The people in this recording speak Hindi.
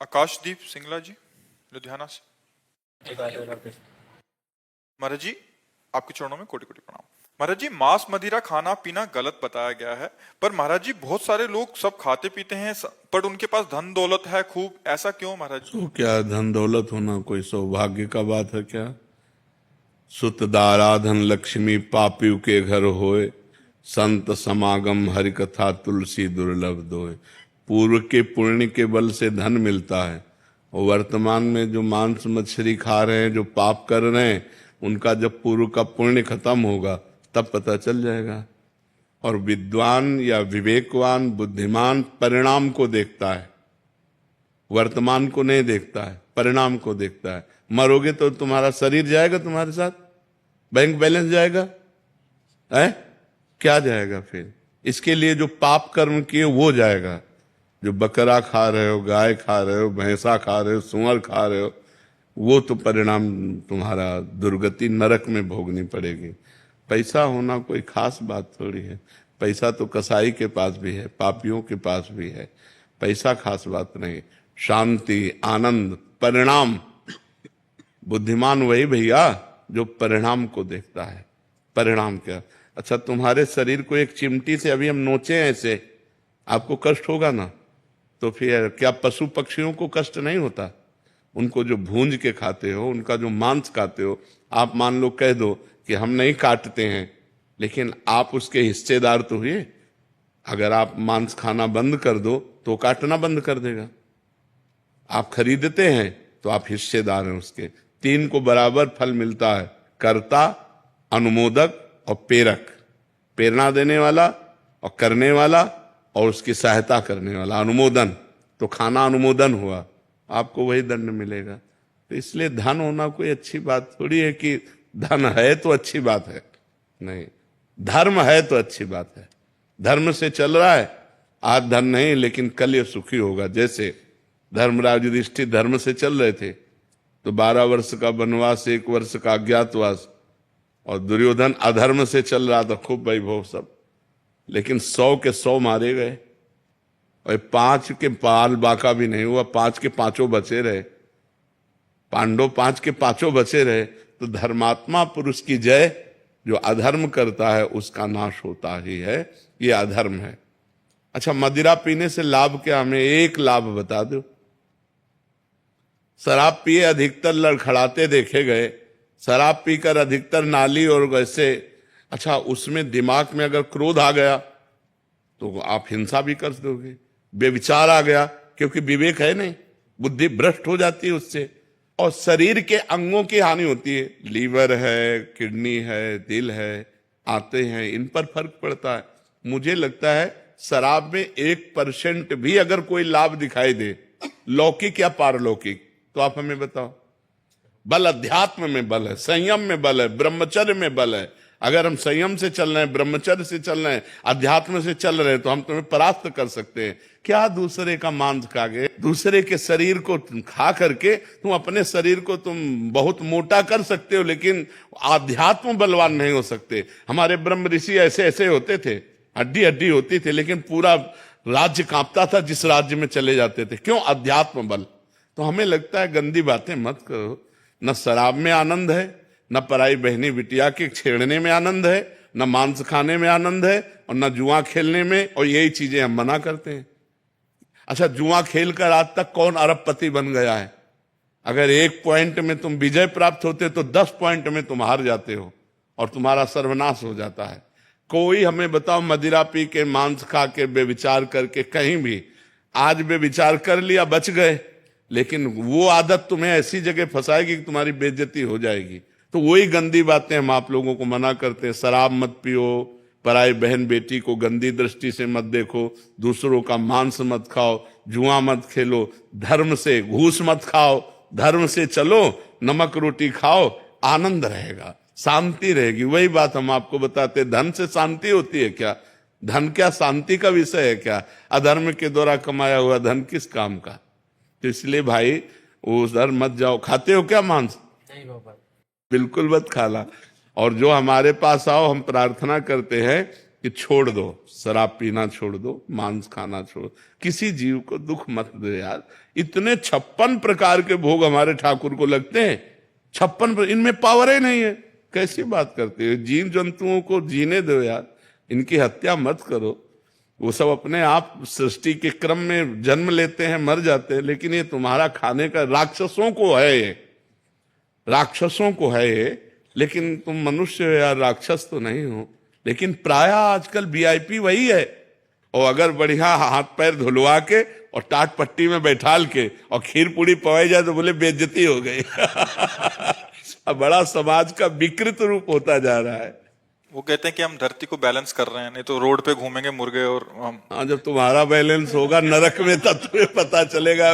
आकाशदीप सिंगला जी, लुधियाना से। महाराज जी, आपके चरणों में कोटि कोटि प्रणाम। महाराज जी, मांस मदिरा खाना पीना गलत बताया गया है, पर महाराज जी बहुत सारे लोग सब खाते पीते हैं, पर उनके पास धन दौलत है खूब, ऐसा क्यों महाराज जी? तो क्या धन दौलत होना कोई सौभाग्य का बात है क्या? सुत दाराधन लक्ष्मी पापियों के घर होए, संत समागम हरि कथा तुलसी दुर्लभ दोए। पूर्व के पुण्य के बल से धन मिलता है, और वर्तमान में जो मांस मछली खा रहे हैं, जो पाप कर रहे हैं, उनका जब पूर्व का पुण्य खत्म होगा तब पता चल जाएगा। और विद्वान या विवेकवान बुद्धिमान परिणाम को देखता है, वर्तमान को नहीं देखता है, परिणाम को देखता है। मरोगे तो तुम्हारा शरीर जाएगा तुम्हारे साथ, बैंक बैलेंस जाएगा है, क्या जाएगा फिर? इसके लिए जो पाप कर्म किए वो जाएगा। जो बकरा खा रहे हो, गाय खा रहे हो, भैंसा खा रहे हो, सुअर खा रहे हो, वो तो परिणाम तुम्हारा दुर्गति नरक में भोगनी पड़ेगी। पैसा होना कोई खास बात थोड़ी है। पैसा तो कसाई के पास भी है, पापियों के पास भी है। पैसा खास बात नहीं। शांति, आनंद, परिणाम। बुद्धिमान वही भैया जो परिणाम को देखता है। परिणाम क्या? अच्छा, तुम्हारे शरीर को एक चिमटी से अभी हम नोचे ऐसे, आपको कष्ट होगा ना? तो फिर क्या पशु पक्षियों को कष्ट नहीं होता? उनको जो भूंज के खाते हो, उनका जो मांस खाते हो, आप मान लो कह दो कि हम नहीं काटते हैं, लेकिन आप उसके हिस्सेदार तो हुए। अगर आप मांस खाना बंद कर दो तो काटना बंद कर देगा। आप खरीदते हैं तो आप हिस्सेदार हैं उसके। तीन को बराबर फल मिलता है, कर्ता, अनुमोदक और प्रेरक। प्रेरणा देने वाला और करने वाला और उसकी सहायता करने वाला, अनुमोदन। तो खाना अनुमोदन हुआ, आपको वही दंड मिलेगा। तो इसलिए धन होना कोई अच्छी बात थोड़ी है कि धन है तो अच्छी बात है, नहीं। धर्म है तो अच्छी बात है। धर्म से चल रहा है, आज धन नहीं लेकिन कल ये सुखी होगा। जैसे धर्मराज युधिष्ठिर धर्म से चल रहे थे तो 12 वर्ष का वनवास, 1 वर्ष का अज्ञातवास, और दुर्योधन अधर्म से चल रहा था, खूब वैभव सब, लेकिन 100 के 100 मारे गए, और 5 के पाल बाका भी नहीं हुआ, 5 के 5 बचे रहे। पांडव 5 के 5 बचे रहे। तो धर्मात्मा पुरुष की जय, जो अधर्म करता है उसका नाश होता ही है। ये अधर्म है। अच्छा, मदिरा पीने से लाभ क्या? हमें एक लाभ बता दो। शराब पिए अधिकतर लड़खड़ाते देखे गए, शराब पीकर अधिकतर नाली और वैसे। अच्छा, उसमें दिमाग में अगर क्रोध आ गया तो आप हिंसा भी कर दोगे। बेविचार आ गया, क्योंकि विवेक है नहीं, बुद्धि भ्रष्ट हो जाती है उससे, और शरीर के अंगों की हानि होती है। लीवर है, किडनी है, दिल है, आते हैं, इन पर फर्क पड़ता है। मुझे लगता है शराब में 1% भी अगर कोई लाभ दिखाई दे, लौकिक या पारलौकिक, तो आप हमें बताओ। बल अध्यात्म में बल है, संयम में बल है, ब्रह्मचर्य में बल है। अगर हम संयम से चल रहे हैं, ब्रह्मचर्य से चल रहे हैं, अध्यात्म से चल रहे हैं, तो हम तुम्हें परास्त कर सकते हैं। क्या दूसरे का मांस खा के, दूसरे के शरीर को खा करके तुम अपने शरीर को तुम बहुत मोटा कर सकते हो, लेकिन आध्यात्म बलवान नहीं हो सकते। हमारे ब्रह्म ऋषि ऐसे ऐसे होते थे, हड्डी हड्डी होती थी, लेकिन पूरा राज्य कांपता था जिस राज्य में चले जाते थे। क्यों? अध्यात्म बल। तो हमें लगता है गंदी बातें मत करो। न शराब में आनंद है, न पराई बहनी बिटिया के छेड़ने में आनंद है, न मांस खाने में आनंद है, और न जुआ खेलने में, और यही चीजें हम मना करते हैं। अच्छा, जुआ खेलकर आज तक कौन अरबपति बन गया है? अगर 1 पॉइंट में तुम विजय प्राप्त होते तो 10 पॉइंट में तुम हार जाते हो और तुम्हारा सर्वनाश हो जाता है। कोई हमें बताओ, मदिरा पी के, मांस खा के, बेविचार करके, कहीं भी आज बेविचार कर लिया, बच गए, लेकिन वो आदत तुम्हें ऐसी जगह फंसाएगी कि तुम्हारी बेइज्जती हो जाएगी। तो वही गंदी बातें हम आप लोगों को मना करते हैं। शराब मत पियो, पराई बहन बेटी को गंदी दृष्टि से मत देखो, दूसरों का मांस मत खाओ, जुआ मत खेलो, धर्म से घूस मत खाओ, धर्म से चलो, नमक रोटी खाओ, आनंद रहेगा, शांति रहेगी। वही बात हम आपको बताते। धन से शांति होती है क्या? धन क्या शांति का विषय है क्या? अधर्म के द्वारा कमाया हुआ धन किस काम का? तो इसलिए भाई उधर मत जाओ। खाते हो क्या मांस? नहीं बाबा, बिल्कुल मत खाला। और जो हमारे पास आओ, हम प्रार्थना करते हैं कि छोड़ दो, शराब पीना छोड़ दो, मांस खाना छोड़, किसी जीव को दुख मत दो यार। इतने 56 प्रकार के भोग हमारे ठाकुर को लगते हैं, 56, इनमें पावर ही नहीं है। कैसी बात करते हो? जीव जंतुओं को जीने दो यार, इनकी हत्या मत करो। वो सब अपने आप सृष्टि के क्रम में जन्म लेते हैं, मर जाते हैं, लेकिन ये तुम्हारा खाने का, राक्षसों को है ये, राक्षसों को है ये, लेकिन तुम मनुष्य हो यार, राक्षस तो नहीं हो। लेकिन प्राय आजकल वीआईपी वही है, और अगर बढ़िया हाथ पैर धुलवा के और टाट पट्टी में बैठाल के और खीर पूड़ी पवाई जाए तो बोले बेइज्जती हो गई। अब बड़ा समाज का विकृत रूप होता जा रहा है। वो कहते हैं कि हम धरती को बैलेंस कर रहे हैं, नहीं तो रोड पे घूमेंगे मुर्गे और हम। हाँ, जब तुम्हारा बैलेंस होगा नरक में तब तुम्हें पता चलेगा।